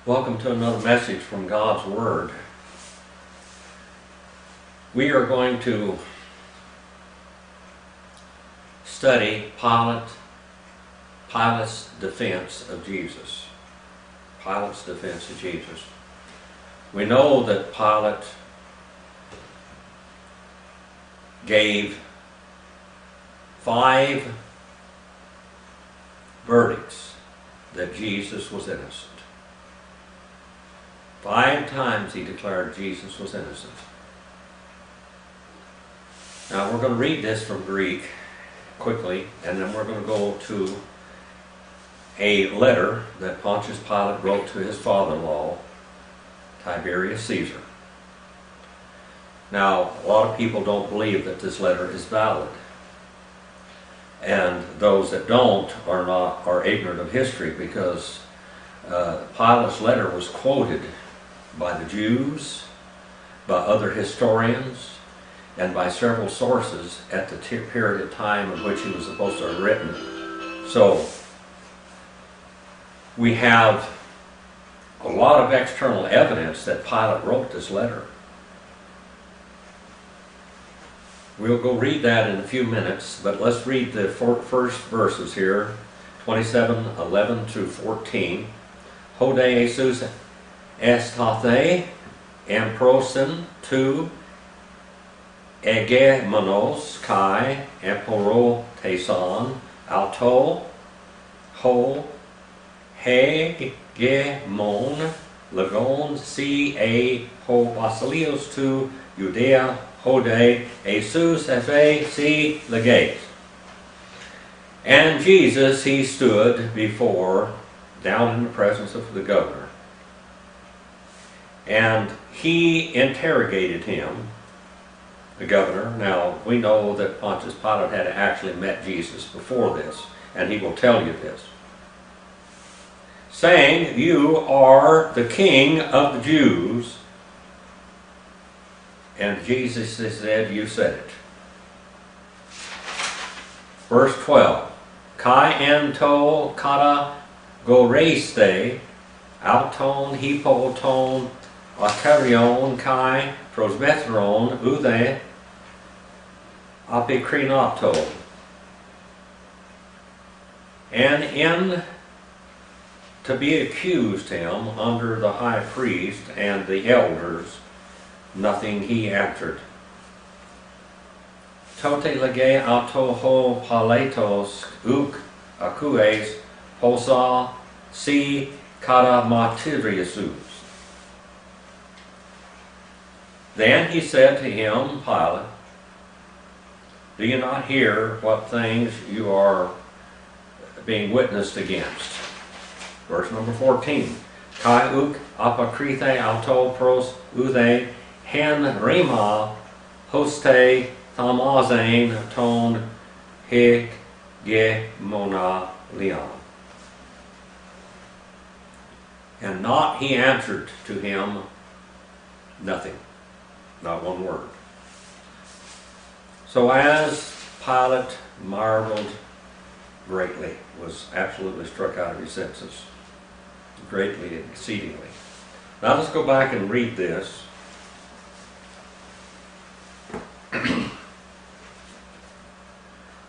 Welcome to another message from God's Word. We are going to study Pilate's defense of Jesus. Pilate's defense of Jesus. We know that Pilate gave 5 verdicts that Jesus was innocent. 5 times he declared Jesus was innocent. Now we're going to read this from Greek quickly, and then we're going to go to a letter that Pontius Pilate wrote to his father-in-law, Tiberius Caesar. Now, a lot of people don't believe that this letter is valid. And those that don't are ignorant of history, because Pilate's letter was quoted by the Jews, by other historians, and by several sources at the period of time in which he was supposed to have written. So, we have a lot of external evidence that Pilate wrote this letter. We'll go read that in a few minutes, but let's read the first verses here, 27:11 through 14. Hode Jesus esthathe emprosin tu egemonos kai emporoteson auto ho hegemon legon si a ho basilios tu Judea hode Jesus efe si leges. And Jesus he stood before, down in the presence of the governor, and he interrogated him, the governor. Now, we know that Pontius Pilate had actually met Jesus before this, and he will tell you this, saying, "You are the King of the Jews." And Jesus said, "You said it." Verse 12, Kai ento kata goreste auton hippoton akarion kai prosbeteron ude apikrinato. And in to be accused him under the high priest and the elders, nothing he answered. Tote lege auto ho paletos uk acues posa si kata martyriasus. Then he said to him, Pilate, "Do you not hear what things you are being witnessed against?" Verse number 14. Kai uk apokrithe auto pros ude hen rima hoste thamazane ton hegemona leon. And not he answered to him nothing, not one word. So as Pilate marveled greatly, was absolutely struck out of his senses, greatly, exceedingly. Now let's go back and read this.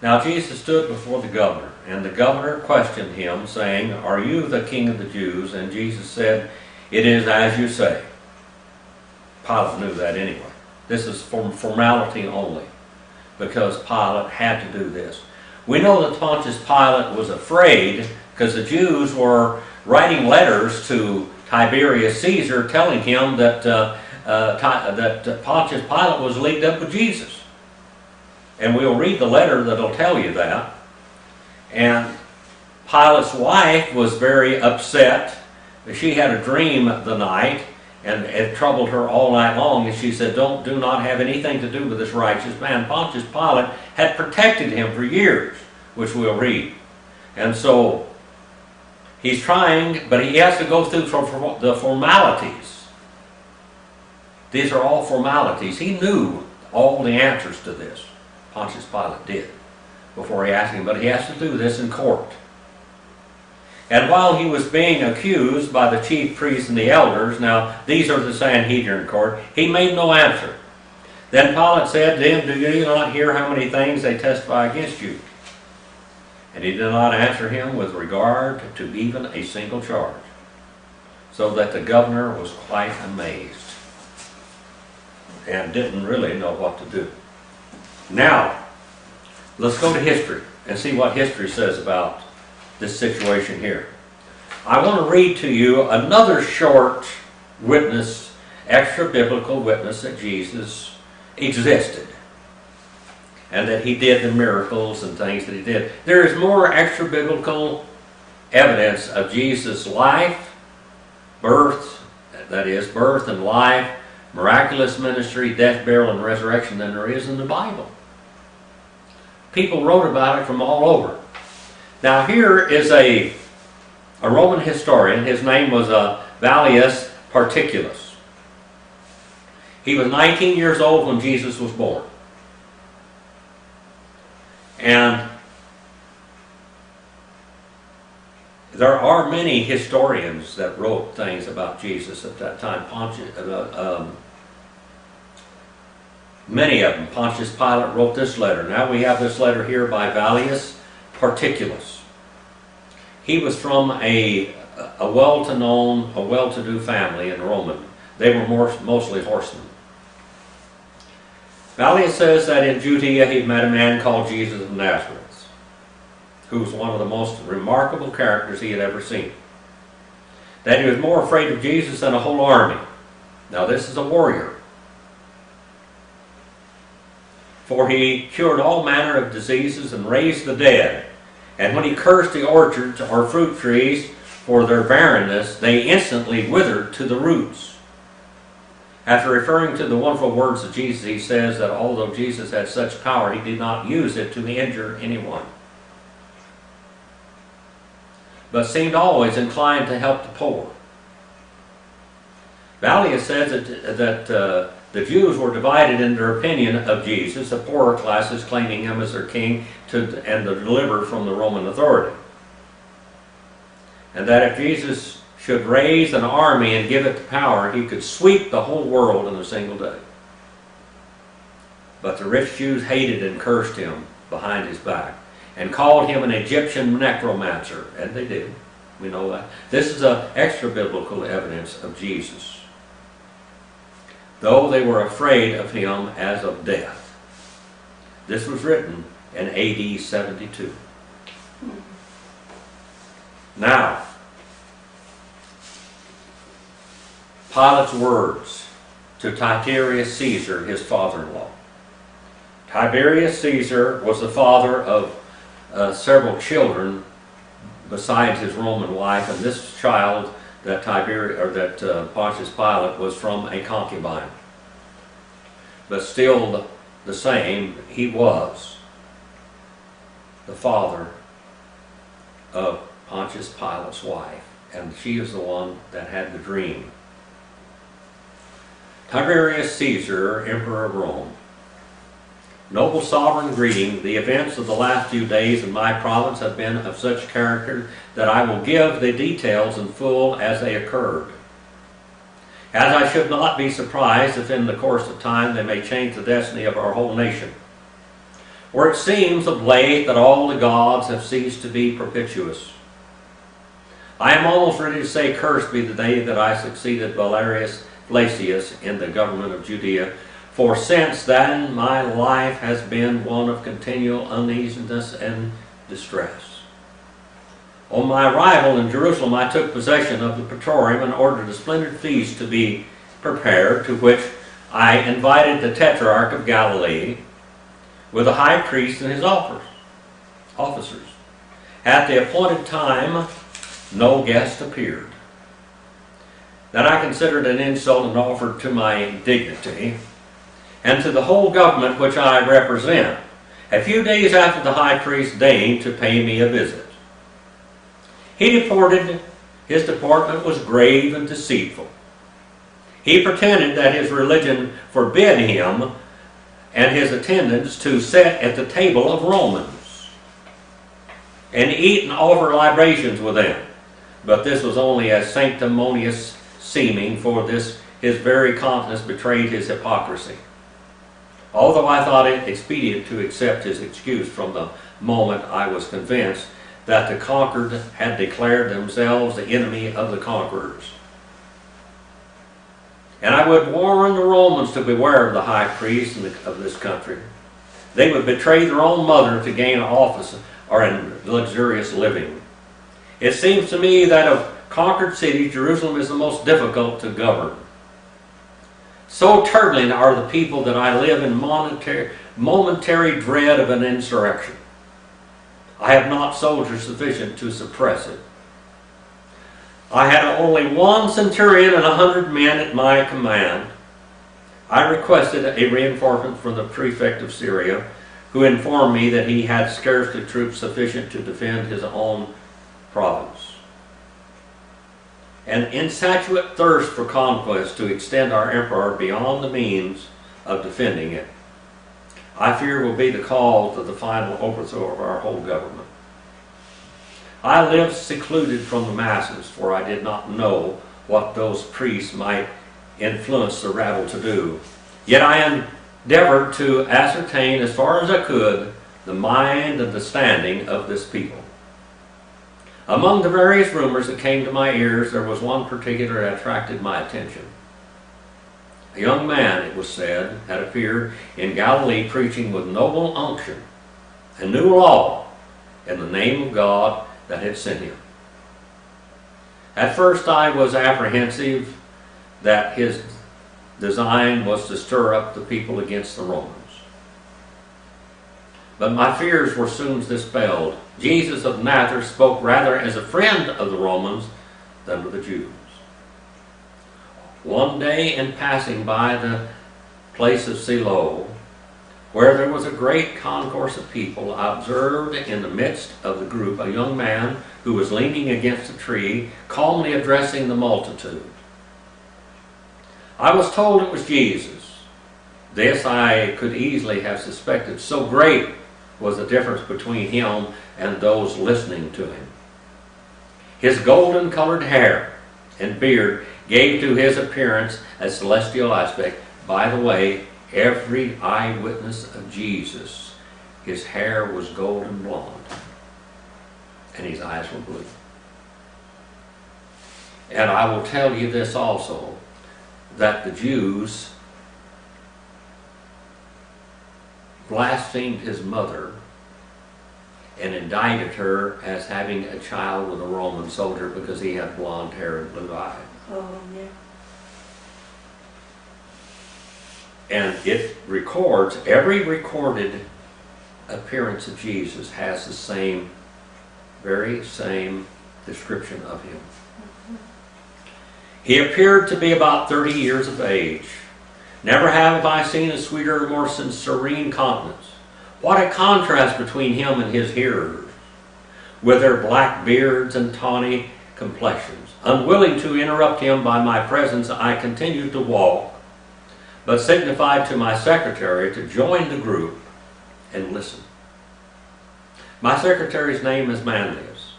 Now Jesus stood before the governor, and the governor questioned him, saying, "Are you the King of the Jews?" And Jesus said, "It is as you say." Pilate knew that anyway. This is for formality only, because Pilate had to do this. We know that Pontius Pilate was afraid because the Jews were writing letters to Tiberius Caesar telling him that Pontius Pilate was leagued up with Jesus. And we'll read the letter that'll tell you that. And Pilate's wife was very upset. She had a dream the night, and it troubled her all night long. And she said, do not have anything to do with this righteous man. Pontius Pilate had protected him for years, which we'll read. And so he's trying, but he has to go through the formalities. These are all formalities. He knew all the answers to this. Pontius Pilate did before he asked him, but he has to do this in court. And while he was being accused by the chief priests and the elders, now these are the Sanhedrin court, he made no answer. Then Pilate said to him, "Do you not hear how many things they testify against you?" And he did not answer him with regard to even a single charge, so that the governor was quite amazed and didn't really know what to do. Now, let's go to history and see what history says about this situation here. I want to read to you another short witness, extra biblical witness that Jesus existed and that he did the miracles and things that he did. There is more extra biblical evidence of Jesus' life, birth, that is, birth and life, miraculous ministry, death, burial, and resurrection than there is in the Bible. People wrote about it from all over. Now here is a Roman historian. His name was Vallius Particulus. He was 19 years old when Jesus was born. And there are many historians that wrote things about Jesus at that time. Many of them. Pontius Pilate wrote this letter. Now we have this letter here by Vallius Particulus. He was from a well-to-known, a well-to-do family in Rome. They were mostly horsemen. Vallius says that in Judea he met a man called Jesus of Nazareth, who was one of the most remarkable characters he had ever seen. That he was more afraid of Jesus than a whole army. Now this is a warrior. For he cured all manner of diseases and raised the dead. And when he cursed the orchards or fruit trees for their barrenness, they instantly withered to the roots. After referring to the wonderful words of Jesus, he says that although Jesus had such power, he did not use it to injure anyone, but seemed always inclined to help the poor. Vallius says that the Jews were divided in their opinion of Jesus, the poorer classes claiming him as their king and the deliverer from the Roman authority. And that if Jesus should raise an army and give it the power, he could sweep the whole world in a single day. But the rich Jews hated and cursed him behind his back and called him an Egyptian necromancer, and they did. We know that. This is an extra biblical evidence of Jesus, though they were afraid of him as of death. This was written in AD 72. Now, Pilate's words to Tiberius Caesar, his father-in-law. Tiberius Caesar was the father of several children besides his Roman wife, and this child that Pontius Pilate was from a concubine. But still the same, he was the father of Pontius Pilate's wife, and she is the one that had the dream. Tiberius Caesar, Emperor of Rome. Noble sovereign, greeting. The events of the last few days in my province have been of such character that I will give the details in full as they occurred, as I should not be surprised if in the course of time they may change the destiny of our whole nation. For it seems of late that all the gods have ceased to be propitious. I am almost ready to say, cursed be the day that I succeeded Valerius Flacius in the government of Judea, for since then my life has been one of continual uneasiness and distress. On my arrival in Jerusalem, I took possession of the praetorium and ordered a splendid feast to be prepared, to which I invited the Tetrarch of Galilee with the high priest and his officers. At the appointed time, no guest appeared. Then I considered an insult and offered to my dignity and to the whole government which I represent, a few days after the high priest deigned to pay me a visit. His deportment was grave and deceitful. He pretended that his religion forbid him and his attendants to sit at the table of Romans and eat and offer libations with them. But this was only as sanctimonious seeming, for this his very countenance betrayed his hypocrisy. Although I thought it expedient to accept his excuse from the moment I was convinced that the conquered had declared themselves the enemy of the conquerors. And I would warn the Romans to beware of the high priests of this country. They would betray their own mother to gain office or in luxurious living. It seems to me that of conquered cities, Jerusalem is the most difficult to govern. So turbulent are the people that I live in momentary dread of an insurrection. I have not soldiers sufficient to suppress it. I had only one centurion and 100 men at my command. I requested a reinforcement from the prefect of Syria, who informed me that he had scarcely troops sufficient to defend his own province. An insatiate thirst for conquest to extend our emperor beyond the means of defending it, I fear, will be the cause of the final overthrow of our whole government. I lived secluded from the masses, for I did not know what those priests might influence the rabble to do. Yet I endeavored to ascertain as far as I could the mind and the standing of this people. Among the various rumors that came to my ears, there was one particular that attracted my attention. A young man, it was said, had appeared in Galilee preaching with noble unction and new law in the name of God that had sent him. At first I was apprehensive that his design was to stir up the people against the Romans. But my fears were soon dispelled. Jesus of Nazareth spoke rather as a friend of the Romans than of the Jews. One day, in passing by the place of Siloam, where there was a great concourse of people, I observed in the midst of the group a young man who was leaning against a tree, calmly addressing the multitude. I was told it was Jesus. This I could easily have suspected, so great was the difference between him and those listening to him. His golden-colored hair and beard gave to his appearance a celestial aspect. By the way, every eyewitness of Jesus, his hair was golden blonde, and his eyes were blue. And I will tell you this also, that the Jews blasphemed his mother and indicted her as having a child with a Roman soldier because he had blonde hair and blue eyes. Oh, yeah. And it records, every recorded appearance of Jesus has the very same description of him. He appeared to be about 30 years of age. Never have I seen a sweeter or more serene countenance. What a contrast between him and his hearers, with their black beards and tawny complexions. Unwilling to interrupt him by my presence, I continued to walk, but signified to my secretary to join the group and listen. My secretary's name is Manlius.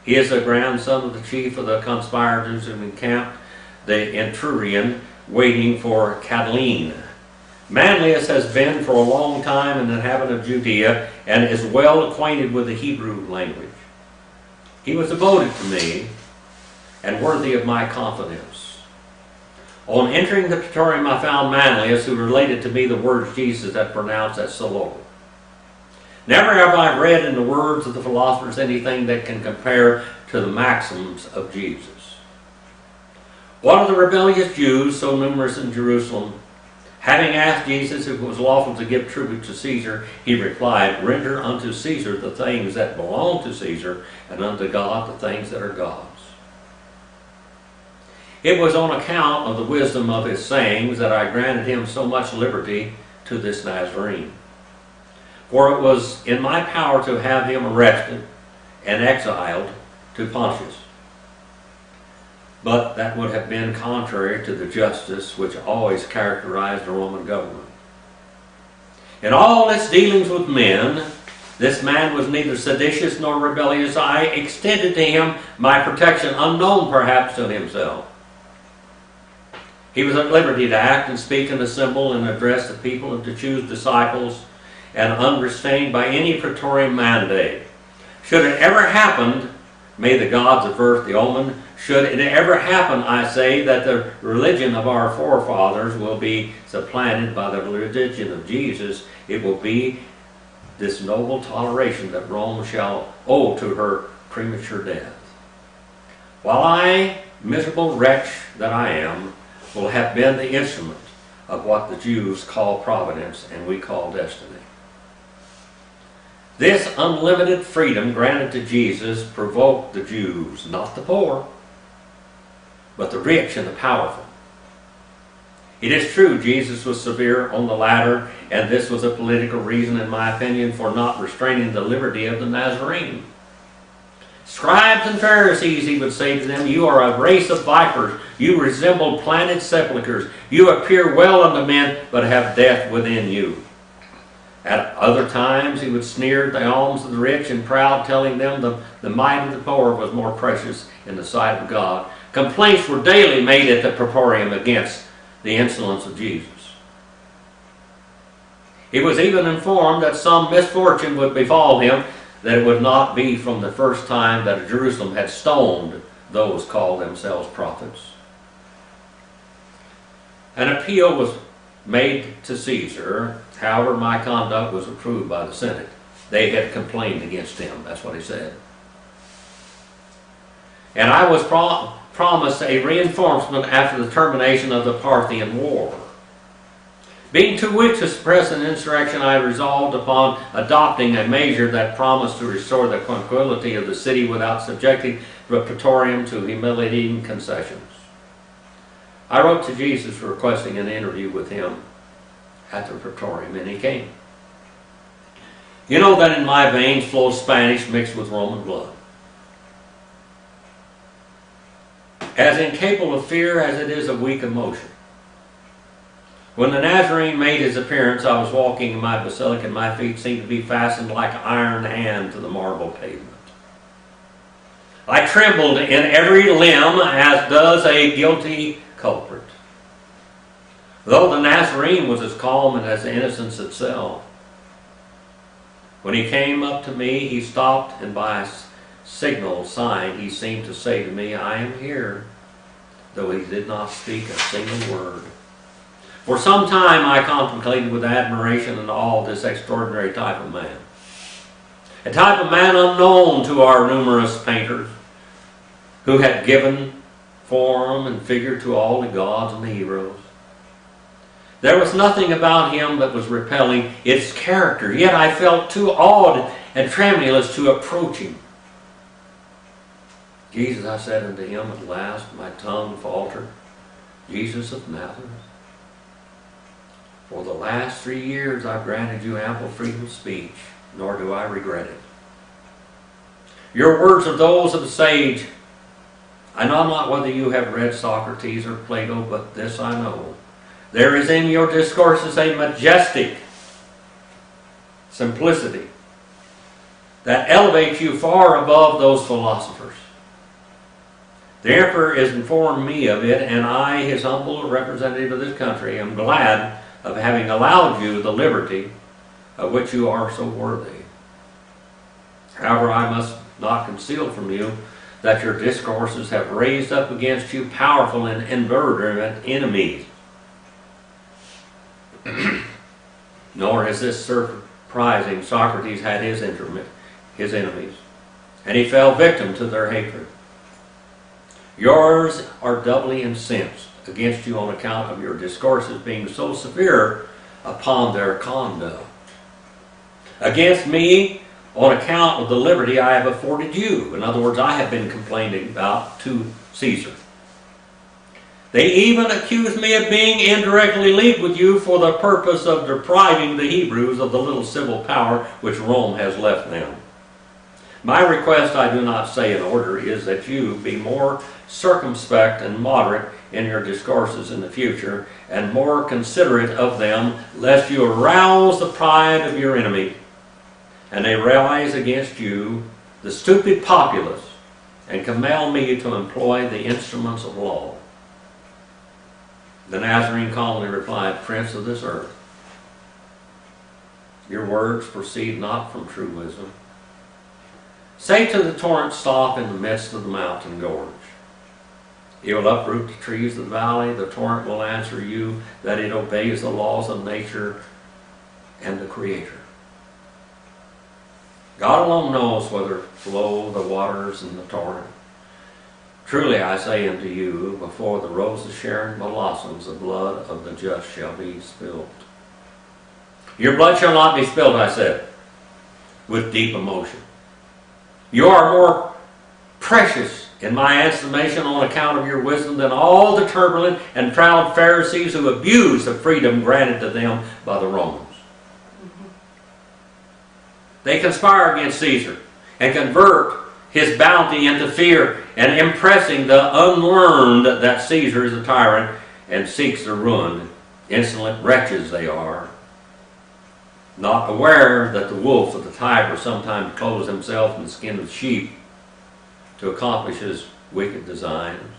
He is the grandson of the chief of the conspirators who encamped the Etrurian, waiting for Catiline. Manlius has been for a long time an inhabitant of Judea and is well acquainted with the Hebrew language. He was devoted to me and worthy of my confidence. On entering the praetorium, I found Manlius, who related to me the words Jesus had pronounced at Siloam. Never have I read in the words of the philosophers anything that can compare to the maxims of Jesus. One of the rebellious Jews, so numerous in Jerusalem, having asked Jesus if it was lawful to give tribute to Caesar, he replied, "Render unto Caesar the things that belong to Caesar, and unto God the things that are God's." It was on account of the wisdom of his sayings that I granted him so much liberty to this Nazarene. For it was in my power to have him arrested and exiled to Pontus. But that would have been contrary to the justice which always characterized the Roman government. In all its dealings with men, This man was neither seditious nor rebellious. I extended to him my protection, unknown perhaps to himself. He was at liberty to act and speak and assemble and address the people and to choose disciples, and unrestrained by any praetorian mandate. Should it ever happen, may the gods avert the omen, should it ever happen, I say, that the religion of our forefathers will be supplanted by the religion of Jesus, it will be this noble toleration that Rome shall owe to her premature death. While I, miserable wretch that I am, will have been the instrument of what the Jews call providence and we call destiny. This unlimited freedom granted to Jesus provoked the Jews, not the poor, but the rich and the powerful. It is true Jesus was severe on the latter, and this was a political reason, in my opinion, for not restraining the liberty of the Nazarene. Scribes and Pharisees, he would say to them, you are a race of vipers. You resemble planted sepulchres. You appear well unto men, but have death within you. At other times he would sneer at the alms of the rich and proud, telling them the mite of the poor was more precious in the sight of God. Complaints were daily made at the praetorium against the insolence of Jesus. He was even informed that some misfortune would befall him, that it would not be from the first time that Jerusalem had stoned those called themselves prophets. An appeal was made to Caesar. However, my conduct was approved by the Senate. They had complained against him. That's what he said. And I was promised a reinforcement after the termination of the Parthian War. Being too weak to suppress an insurrection, I resolved upon adopting a measure that promised to restore the tranquility of the city without subjecting the praetorium to humiliating concessions. I wrote to Jesus requesting an interview with him at the praetorium, and he came. You know that in my veins flows Spanish mixed with Roman blood. As incapable of fear as it is of weak emotion. When the Nazarene made his appearance, I was walking in my basilica, and my feet seemed to be fastened like an iron hand to the marble pavement. I trembled in every limb, as does a guilty culprit. Though the Nazarene was as calm and as innocence itself, when he came up to me, he stopped, and by a signal sign, he seemed to say to me, I am here, though he did not speak a single word. For some time I contemplated with admiration and awe this extraordinary type of man. A type of man unknown to our numerous painters, who had given form and figure to all the gods and the heroes. There was nothing about him that was repelling its character, yet I felt too awed and tremulous to approach him. Jesus, I said unto him at last, my tongue faltered, Jesus of Nazareth, for the last 3 years I've granted you ample freedom of speech, nor do I regret it. Your words are those of a sage. I know not whether you have read Socrates or Plato, but this I know. There is in your discourses a majestic simplicity that elevates you far above those philosophers. The Emperor has informed me of it, and I, his humble representative of this country, am glad of having allowed you the liberty of which you are so worthy. However, I must not conceal from you that your discourses have raised up against you powerful and inveterate enemies. Nor is this surprising. Socrates had his enemies, and he fell victim to their hatred. Yours are doubly incensed against you on account of your discourses being so severe upon their conduct. Against me on account of the liberty I have afforded you. In other words, I have been complaining about to Caesar. They even accuse me of being indirectly leagued with you for the purpose of depriving the Hebrews of the little civil power which Rome has left them. My request, I do not say in order, is that you be more circumspect and moderate in your discourses in the future, and more considerate of them, lest you arouse the pride of your enemy, and they rise against you, the stupid populace, and compel me to employ the instruments of law. The Nazarene calmly replied, Prince of this earth, your words proceed not from true wisdom. Say to the torrent, stop in the midst of the mountain gorge. It will uproot the trees of the valley. The torrent will answer you that it obeys the laws of nature and the Creator. God alone knows whether flow the waters in the torrent. Truly I say unto you, before the rose of Sharon blossoms, the blood of the just shall be spilled. Your blood shall not be spilled, I said, with deep emotion. You are more precious in my estimation on account of your wisdom than all the turbulent and proud Pharisees who abuse the freedom granted to them by the Romans. They conspire against Caesar and convert his bounty into fear, and impressing the unlearned that Caesar is a tyrant and seeks their ruin. Insolent wretches they are, not aware that the wolf of the tiger sometimes clothes himself in the skin of sheep to accomplish his wicked designs.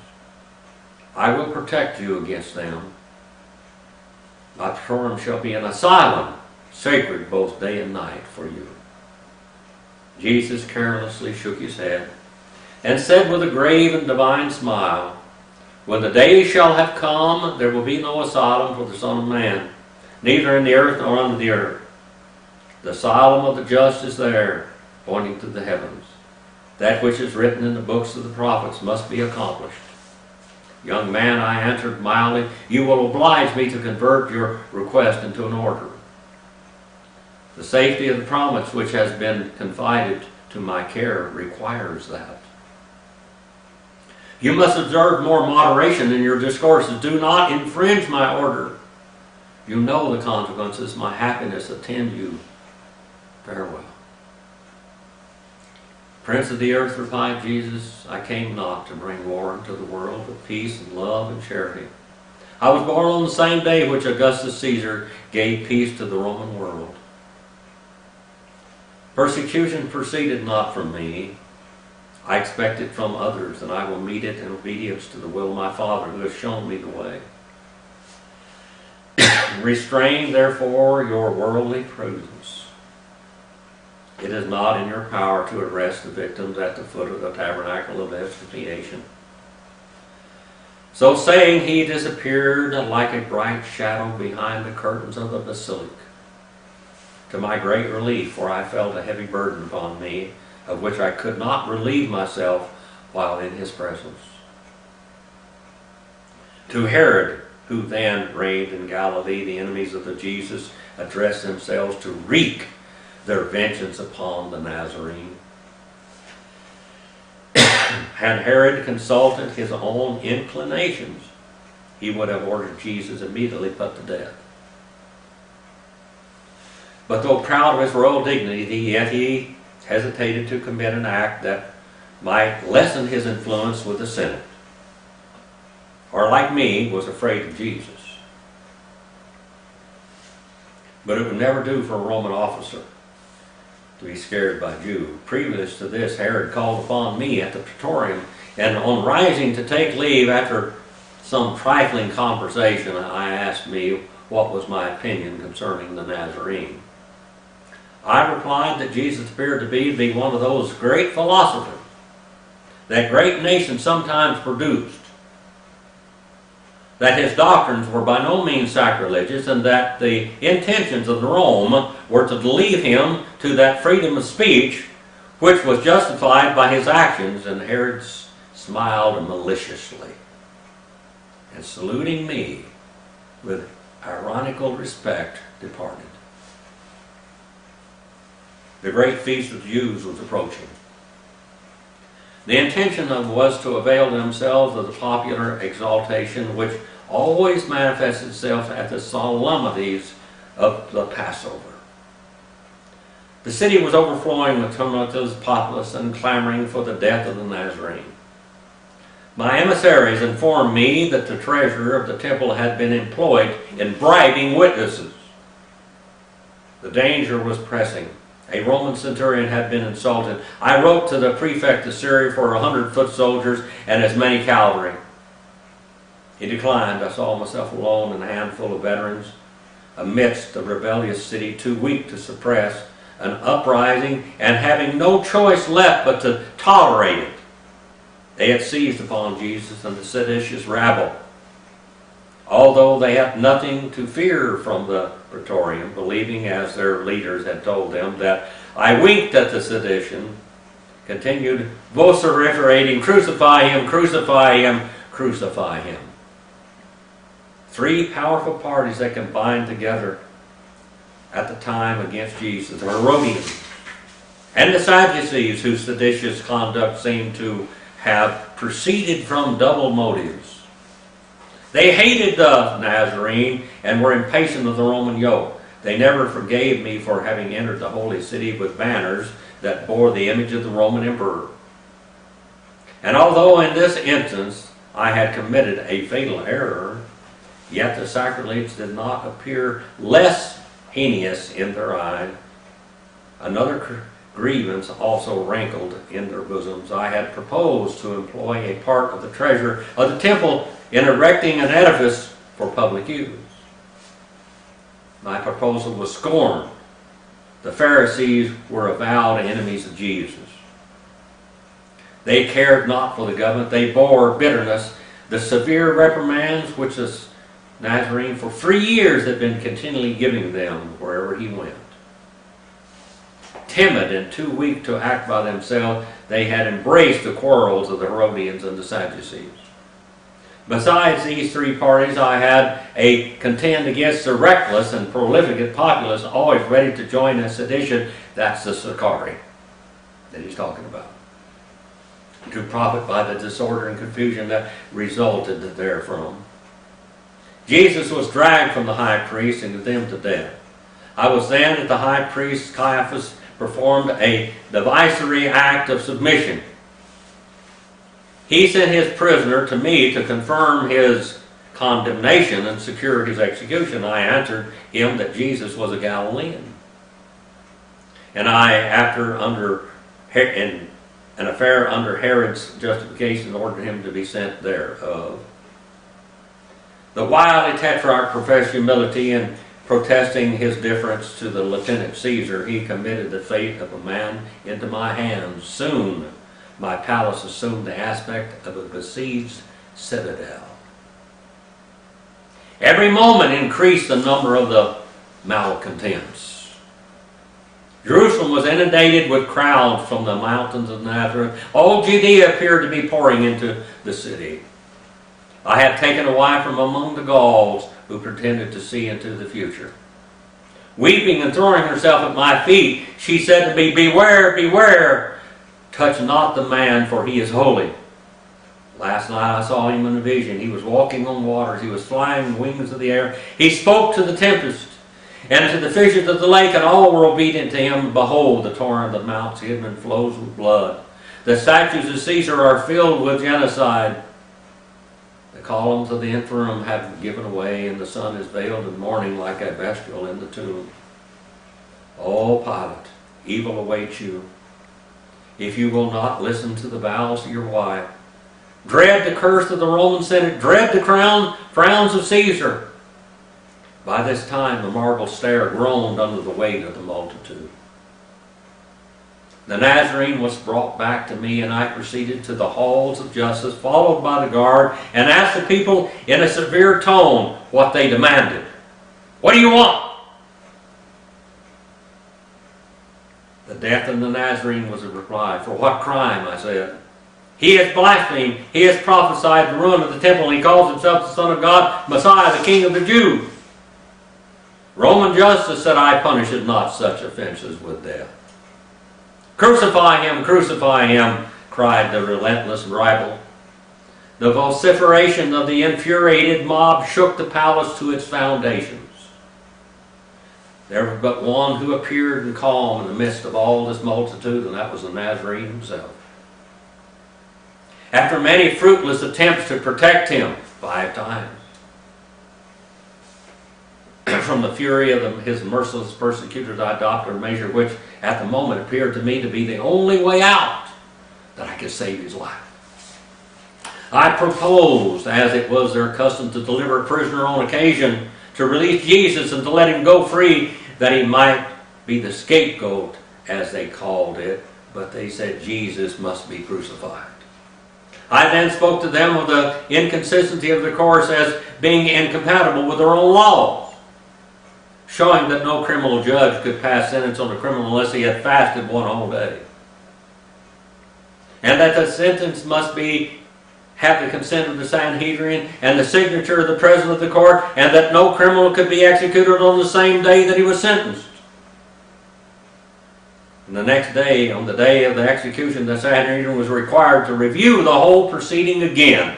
I will protect you against them. My praetorium shall be an asylum, sacred both day and night for you. Jesus carelessly shook his head and said with a grave and divine smile, when the day shall have come, there will be no asylum for the Son of Man, neither in the earth nor under the earth. The asylum of the just is there, pointing to the heavens. That which is written in the books of the prophets must be accomplished. Young man, I answered mildly, you will oblige me to convert your request into an order. The safety of the promise which has been confided to my care requires that. You must observe more moderation in your discourses. Do not infringe my order. You know the consequences. My happiness attend you. Farewell. Prince of the earth, replied Jesus, I came not to bring war into the world, but peace and love and charity. I was born on the same day which Augustus Caesar gave peace to the Roman world. Persecution proceeded not from me. I expect it from others, and I will meet it in obedience to the will of my Father, who has shown me the way. Restrain, therefore, your worldly prudence. It is not in your power to arrest the victims at the foot of the tabernacle of expiation. So saying, he disappeared like a bright shadow behind the curtains of the basilica. To my great relief, for I felt a heavy burden upon me, of which I could not relieve myself while in his presence. To Herod, who then reigned in Galilee, the enemies of the Jesus addressed themselves to wreak their vengeance upon the Nazarene. Had Herod consulted his own inclinations, he would have ordered Jesus immediately put to death. But though proud of his royal dignity, yet he hesitated to commit an act that might lessen his influence with the Senate. Or, like me, was afraid of Jesus. But it would never do for a Roman officer to be scared by Jew. Previous to this, Herod called upon me at the praetorium, and on rising to take leave after some trifling conversation, I asked me what was my opinion concerning the Nazarene. I replied that Jesus appeared to be one of those great philosophers that great nations sometimes produced, that his doctrines were by no means sacrilegious, and that the intentions of Rome were to lead him to that freedom of speech which was justified by his actions. And Herod smiled maliciously, and saluting me with ironical respect, departed. The great feast of the Jews was approaching. The intention was to avail themselves of the popular exaltation which always manifests itself at the solemnities of the Passover. The city was overflowing with tumultuous populace and clamoring for the death of the Nazarene. My emissaries informed me that the treasurer of the temple had been employed in bribing witnesses. The danger was pressing, A Roman centurion had been insulted. I wrote to the prefect of Syria for 100 foot soldiers and as many cavalry. He declined. I saw myself alone and a handful of veterans amidst a rebellious city, too weak to suppress an uprising and having no choice left but to tolerate it. They had seized upon Jesus and the seditious rabble. Although they had nothing to fear from the praetorium, believing as their leaders had told them that I winked at the sedition, continued vociferating, "Crucify him, crucify him, crucify him." Three powerful parties that combined together at the time against Jesus: the Herodians and the Sadducees, whose seditious conduct seemed to have proceeded from double motives. They hated the Nazarene and were impatient of the Roman yoke. They never forgave me for having entered the holy city with banners that bore the image of the Roman emperor. And although in this instance I had committed a fatal error, yet the sacrilege did not appear less heinous in their eyes. Another grievance also rankled in their bosoms. I had proposed to employ a part of the treasure of the temple in erecting an edifice for public use. My proposal was scorned. The Pharisees were avowed enemies of Jesus. They cared not for the government. They bore bitterness the severe reprimands which the Nazarene for 3 years had been continually giving them wherever he went. Timid and too weak to act by themselves, they had embraced the quarrels of the Herodians and the Sadducees. Besides these three parties, I had a contend against the reckless and prolific populace, always ready to join in sedition. That's the Sicarii that he's talking about, to profit by the disorder and confusion that resulted therefrom. Jesus was dragged from the high priest and condemned to death. I was then at the high priest Caiaphas performed a divisory act of submission. He sent his prisoner to me to confirm his condemnation and secure his execution. I answered him that Jesus was a Galilean. And I, after an affair under Herod's justification, ordered him to be sent thereof. The wily tetrarch professed humility, and protesting his deference to the lieutenant Caesar, he committed the fate of a man into my hands. Soon my palace assumed the aspect of a besieged citadel. Every moment increased the number of the malcontents. Jerusalem was inundated with crowds from the mountains of Nazareth. All Judea appeared to be pouring into the city. I had taken a wife from among the Gauls who pretended to see into the future. Weeping and throwing herself at my feet, she said to me, "Beware, beware! Touch not the man, for he is holy." Last night I saw him in a vision. He was walking on waters. He was flying the wings of the air. He spoke to the tempest and to the fishes of the lake, and all were obedient to him. Behold, the torrent of the Mount Hidden flows with blood. The statues of Caesar are filled with genocide. The columns of the interim have given way, and the sun is veiled in mourning like a bestial in the tomb. O Pilate, evil awaits you, if you will not listen to the vows of your wife. Dread the curse of the Roman Senate. Dread the frowns of Caesar. By this time the marble stair groaned under the weight of the multitude. The Nazarene was brought back to me, and I proceeded to the halls of justice, followed by the guard, and asked the people in a severe tone what they demanded. "What do you want?" "The death of the Nazarene," was the reply. "For what crime?" I said. "He has blasphemed. He has prophesied the ruin of the temple. He calls himself the Son of God, Messiah, the King of the Jews." "Roman justice," said I, "punishes not such offenses with death." "Crucify him, crucify him," cried the relentless rabble. The vociferation of the infuriated mob shook the palace to its foundations. There was but one who appeared calm in the midst of all this multitude, and that was the Nazarene himself. After many fruitless attempts to protect him 5 times, from the fury of his merciless persecutors, I adopted a measure which at the moment appeared to me to be the only way out, that I could save his life. I proposed, as it was their custom to deliver a prisoner on occasion, to release Jesus and to let him go free, that he might be the scapegoat, as they called it, but they said Jesus must be crucified. I then spoke to them of the inconsistency of the course as being incompatible with their own laws, showing that no criminal judge could pass sentence on a criminal unless he had fasted one whole day, and that the sentence must have the consent of the Sanhedrin and the signature of the president of the court, and that no criminal could be executed on the same day that he was sentenced. And the next day, on the day of the execution, the Sanhedrin was required to review the whole proceeding again.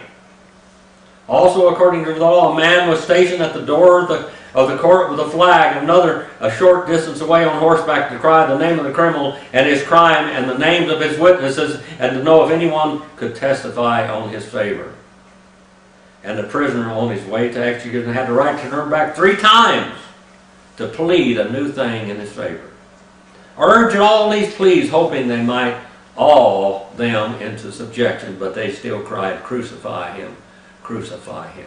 Also, according to the law, a man was stationed at the door of the court with a flag, and another a short distance away on horseback, to cry the name of the criminal and his crime and the names of his witnesses, and to know if anyone could testify on his favor. And the prisoner on his way to execution had the right to turn back 3 times to plead a new thing in his favor. Urged all these pleas, hoping they might awe them into subjection, but they still cried, "Crucify him, crucify him."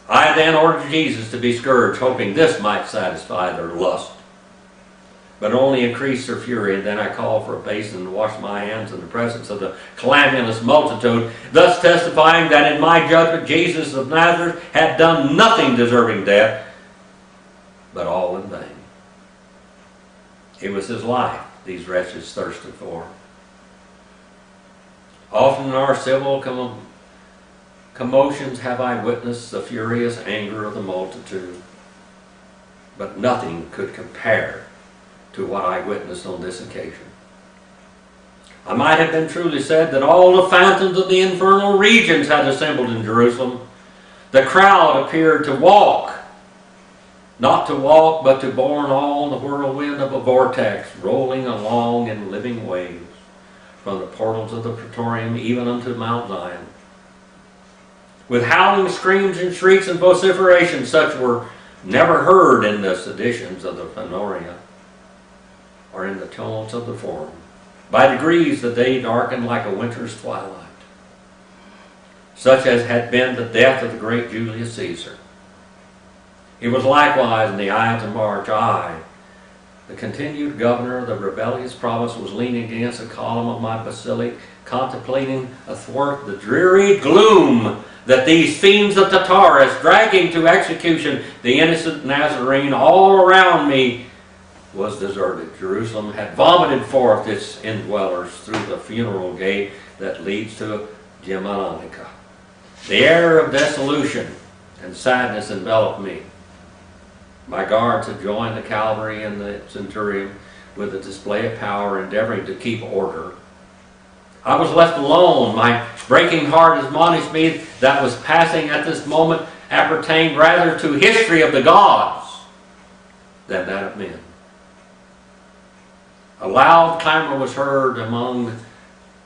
I then ordered Jesus to be scourged, hoping this might satisfy their lust, but only increased their fury. And then I called for a basin to wash my hands in the presence of the clamorous multitude, thus testifying that in my judgment Jesus of Nazareth had done nothing deserving death, but all in vain. It was his life these wretches thirsted for. Often in our civil commotions have I witnessed the furious anger of the multitude, but nothing could compare to what I witnessed on this occasion. I might have been truly said that all the phantoms of the infernal regions had assembled in Jerusalem. The crowd appeared to walk, not to walk, but to borne all the whirlwind of a vortex, rolling along in living waves, from the portals of the Praetorium even unto Mount Zion. With howling screams and shrieks and vociferations such were never heard in the seditions of the Phanoria, or in the tumults of the Forum. By degrees the day darkened like a winter's twilight, such as had been the death of the great Julius Caesar. It was likewise in the Ides of March. I, the continued governor of the rebellious province, was leaning against a column of my basilic, contemplating athwart the dreary gloom that these fiends of Tartarus, dragging to execution the innocent Nazarene all around me, was deserted. Jerusalem had vomited forth its indwellers through the funeral gate that leads to Germanica. The air of dissolution and sadness enveloped me. My guards had joined the cavalry and the centurion with a display of power, endeavoring to keep order. I was left alone. My breaking heart admonished me that was passing at this moment appertained rather to history of the gods than that of men. A loud clamor was heard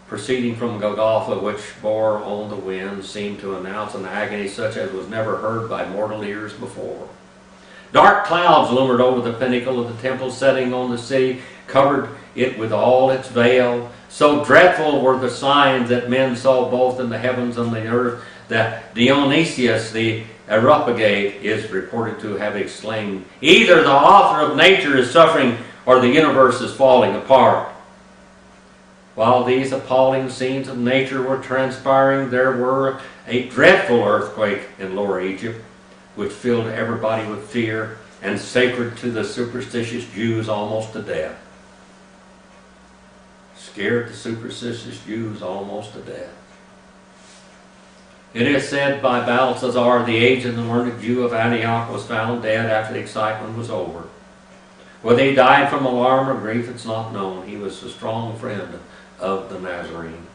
proceeding from Golgotha, which bore on the wind, seemed to announce an agony such as was never heard by mortal ears before. Dark clouds loomed over the pinnacle of the temple setting on the city, covered it with all its veil. So dreadful were the signs that men saw both in the heavens and the earth, that Dionysius the Areopagite is reported to have exclaimed, "Either the author of nature is suffering, or the universe is falling apart." While these appalling scenes of nature were transpiring, there were a dreadful earthquake in Lower Egypt, which filled everybody with fear and sacred to the superstitious Jews almost to death. Scared the superstitious Jews almost to death. It is said by Belshazzar, the aged and learned Jew of Antioch, was found dead after the excitement was over. Whether he died from alarm or grief, it's not known. He was a strong friend of the Nazarene.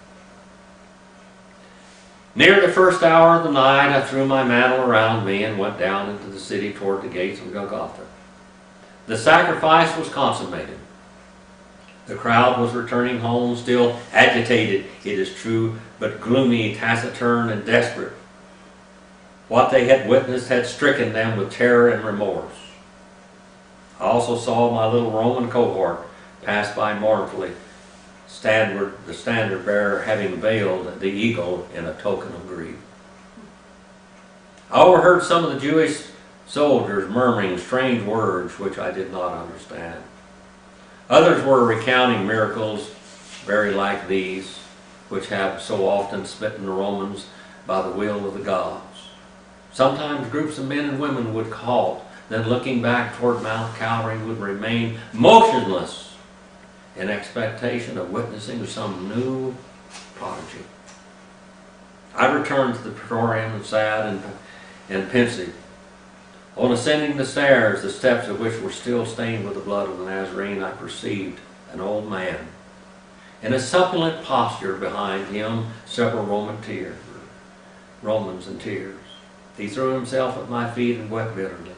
Near the first hour of the night, I threw my mantle around me and went down into the city toward the gates of Golgotha. The sacrifice was consummated. The crowd was returning home, still agitated, it is true, but gloomy, taciturn, and desperate. What they had witnessed had stricken them with terror and remorse. I also saw my little Roman cohort pass by mournfully, the standard bearer having veiled the eagle in a token of grief. I overheard some of the Jewish soldiers murmuring strange words which I did not understand. Others were recounting miracles very like these, which have so often smitten the Romans by the will of the gods. Sometimes groups of men and women would halt, then looking back toward Mount Calvary would remain motionless in expectation of witnessing some new prodigy. I returned to the praetorium sad and pensive. On ascending the stairs, the steps of which were still stained with the blood of the Nazarene, I perceived an old man. In a suppliant posture behind him, several Romans in tears. He threw himself at my feet and wept bitterly.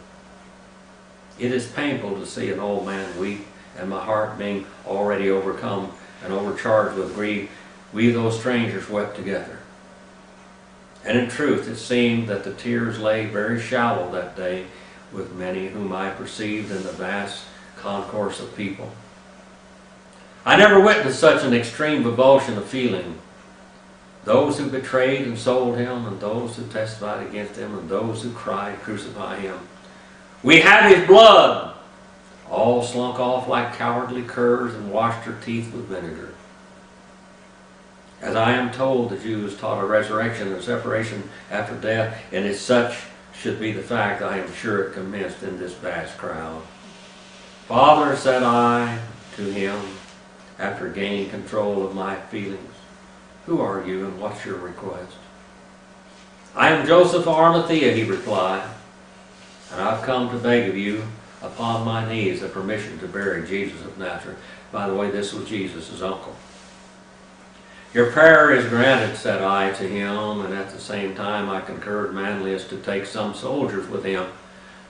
It is painful to see an old man weep, and my heart being already overcome and overcharged with grief, we those strangers wept together. And in truth, it seemed that the tears lay very shallow that day with many whom I perceived in the vast concourse of people. I never witnessed such an extreme revulsion of feeling. Those who betrayed and sold him, and those who testified against him, and those who cried, "Crucify him. We have his blood!" all slunk off like cowardly curs and washed their teeth with vinegar. As I am told, the Jews taught a resurrection and separation after death, and as such should be the fact, I am sure it commenced in this vast crowd. "Father," said I to him, after gaining control of my feelings, "who are you and what's your request?" "I am Joseph of Arimathea," he replied, "and I've come to beg of you upon my knees the permission to bury Jesus of Nazareth." By the way, this was Jesus' uncle. "Your prayer is granted," said I to him, and at the same time I concurred manliest to take some soldiers with him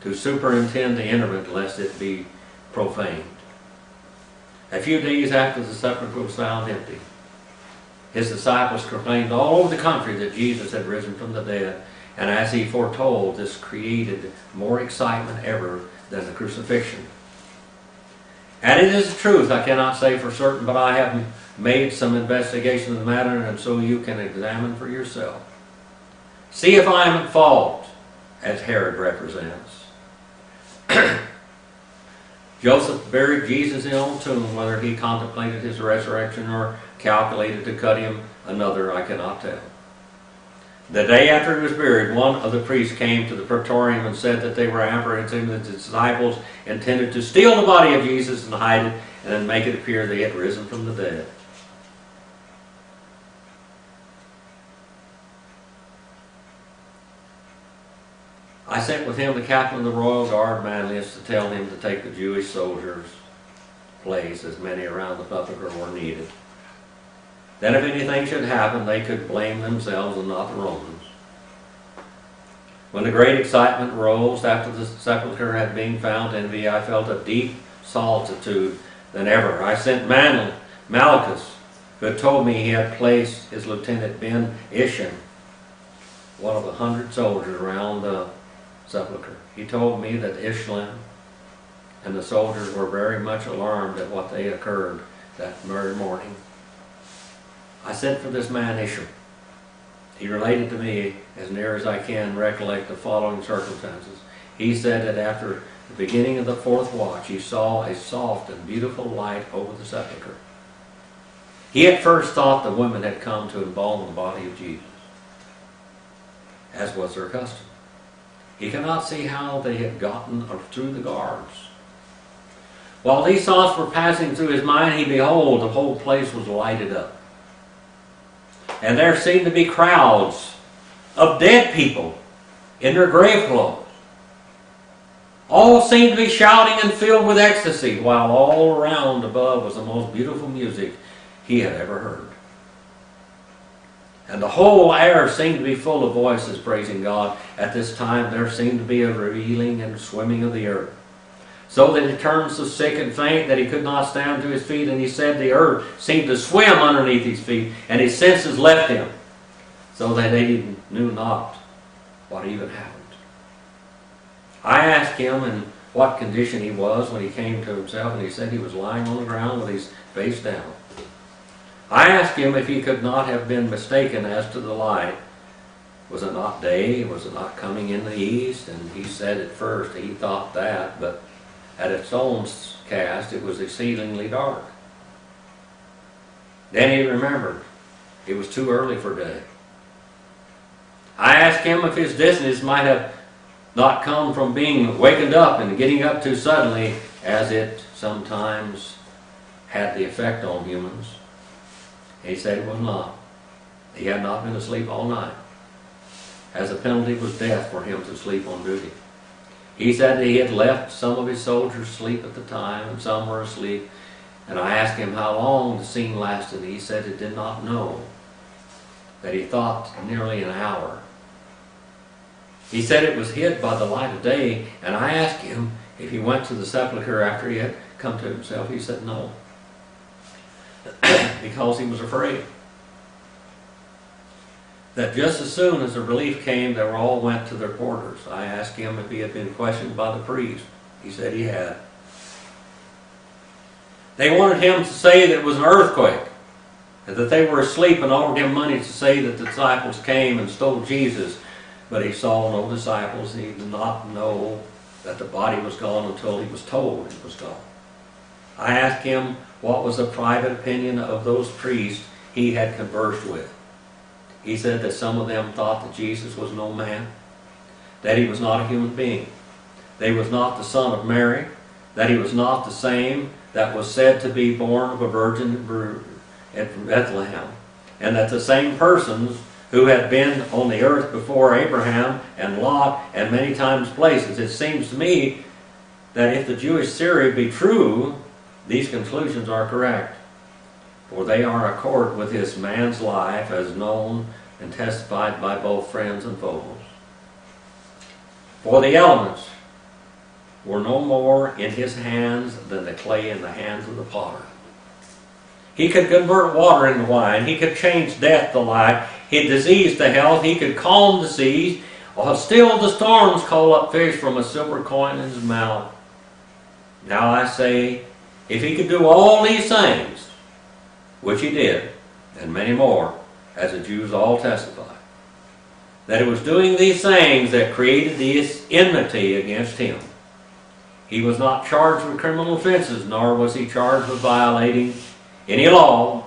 to superintend the interment lest it be profaned. A few days after the sepulchre was found empty, his disciples proclaimed all over the country that Jesus had risen from the dead, and as he foretold, this created more excitement ever than the crucifixion. And it is the truth, I cannot say for certain, but I have made some investigation of the matter, and so you can examine for yourself. See if I am at fault, as Herod represents. Joseph buried Jesus in an old tomb. Whether he contemplated his resurrection or calculated to cut him another, I cannot tell. The day after he was buried, one of the priests came to the praetorium and said that they were apprehending that the disciples intended to steal the body of Jesus and hide it, and then make it appear they had risen from the dead. I sent with him the captain of the royal guard, Manlius, to tell him to take the Jewish soldiers' place, as many around the sepulchre were needed. Then if anything should happen, they could blame themselves and not the Romans. When the great excitement rose after the sepulchre had been found empty, I felt a deep solicitude than ever. I sent Malchus, who had told me he had placed his lieutenant Ben Isham, one of 100 soldiers, around the sepulchre. He told me that Isham and the soldiers were very much alarmed at what they occurred that very morning. I sent for this man Isham. He related to me, as near as I can recollect, the following circumstances. He said that after the beginning of the 4th watch, he saw a soft and beautiful light over the sepulchre. He at first thought the women had come to embalm the body of Jesus, as was their custom. He could not see how they had gotten through the guards. While these thoughts were passing through his mind, behold, the whole place was lighted up. And there seemed to be crowds of dead people in their grave clothes. All seemed to be shouting and filled with ecstasy, while all around above was the most beautiful music he had ever heard. And the whole air seemed to be full of voices praising God. At this time there seemed to be a reeling and swimming of the earth, so that he turned so sick and faint that he could not stand to his feet, and he said the earth seemed to swim underneath his feet, and his senses left him, so that he knew not what what even happened. I asked him in what condition he was when he came to himself, and he said he was lying on the ground with his face down. I asked him if he could not have been mistaken as to the light. Was it not day? Was it not coming in the east? And he said at first he thought that, but at its own cast it was exceedingly dark. Then he remembered it was too early for day. I asked him if his dizziness might have not come from being wakened up and getting up too suddenly, as it sometimes had the effect on humans. He said it was not. He had not been asleep all night, as the penalty was death for him to sleep on duty. He said that he had left some of his soldiers asleep at the time, and some were asleep. And I asked him how long the scene lasted. He said he did not know, that he thought nearly an hour. He said it was hid by the light of day, and I asked him if he went to the sepulchre after he had come to himself. He said no, because he was afraid that just as soon as the relief came, they all went to their quarters. I asked him if he had been questioned by the priest. He said he had. They wanted him to say that it was an earthquake, and that they were asleep, and offered him money to say that the disciples came and stole Jesus. But he saw no disciples. He did not know that the body was gone until he was told it was gone. I asked him what was the private opinion of those priests he had conversed with. He said that some of them thought that Jesus was no man, that he was not a human being, that he was not the son of Mary, that he was not the same that was said to be born of a virgin at Bethlehem, and that the same persons who had been on the earth before Abraham and Lot and many times places. It seems to me that if the Jewish theory be true, these conclusions are correct, for they are accord with this man's life as known and testified by both friends and foes. For the elements were no more in his hands than the clay in the hands of the potter. He could convert water into wine. He could change death to life. He disease to health. He could calm the seas, or still the storms, call up fish from a silver coin in his mouth. Now I say, if he could do all these things, which he did, and many more, as the Jews all testify, that it was doing these things that created this enmity against him. He was not charged with criminal offenses, nor was he charged with violating any law,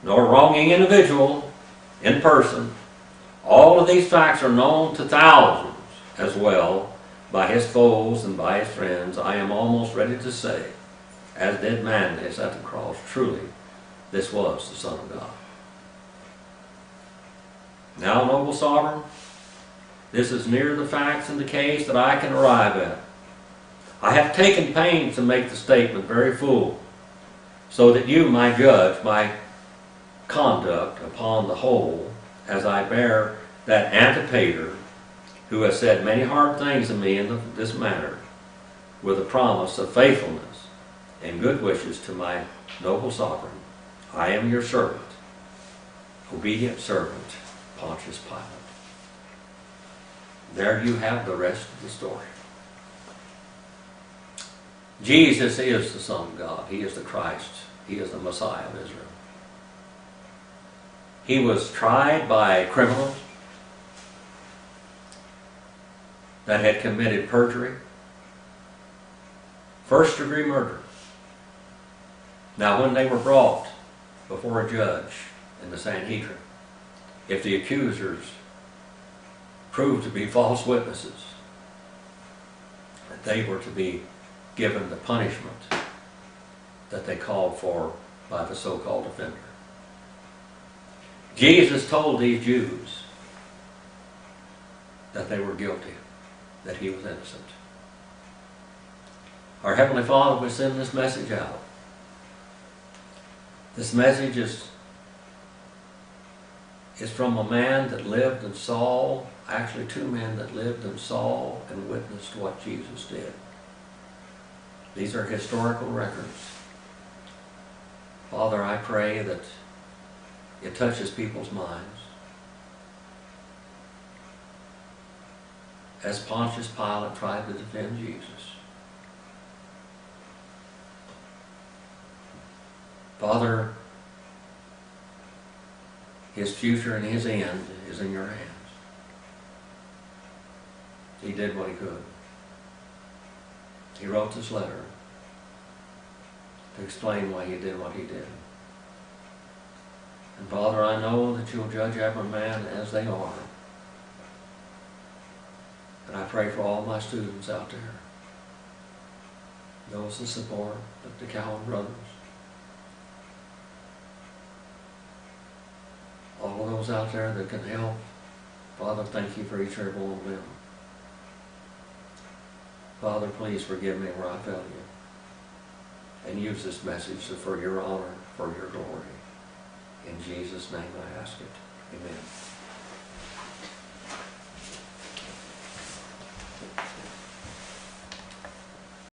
nor wronging individual in person. All of these facts are known to thousands as well by his foes and by his friends. I am almost ready to say, as did Manlius at the cross, truly, this was the Son of God. Now, noble sovereign, this is near the facts in the case that I can arrive at. I have taken pains to make the statement very full, so that you might judge my conduct upon the whole, as I bear that Antipater, who has said many hard things to me in this matter, with a promise of faithfulness and good wishes to my noble sovereign. I am your servant, obedient servant, Pontius Pilate. There you have the rest of the story. Jesus is the Son of God. He is the Christ. He is the Messiah of Israel. He was tried by criminals that had committed perjury, first-degree murder. Now, when they were brought before a judge in the Sanhedrin, if the accusers proved to be false witnesses, that they were to be given the punishment that they called for by the so-called offender. Jesus told these Jews that they were guilty, that he was innocent. Our Heavenly Father will send this message out. This message is from a man that lived and saw, actually two men that lived and saw and witnessed what Jesus did. These are historical records. Father, I pray that it touches people's minds. as Pontius Pilate tried to defend Jesus. Father, his future and his end is in your hands. He did what he could. He wrote this letter to explain why he did what he did. And Father, I know that you'll judge every man as they are. And I pray for all my students out there, those that support the Cowan brothers, all of those out there that can help. Father, thank you for each and every one of them. Father, please forgive me where I failed you. And use this message for your honor, for your glory. In Jesus' name I ask it. Amen.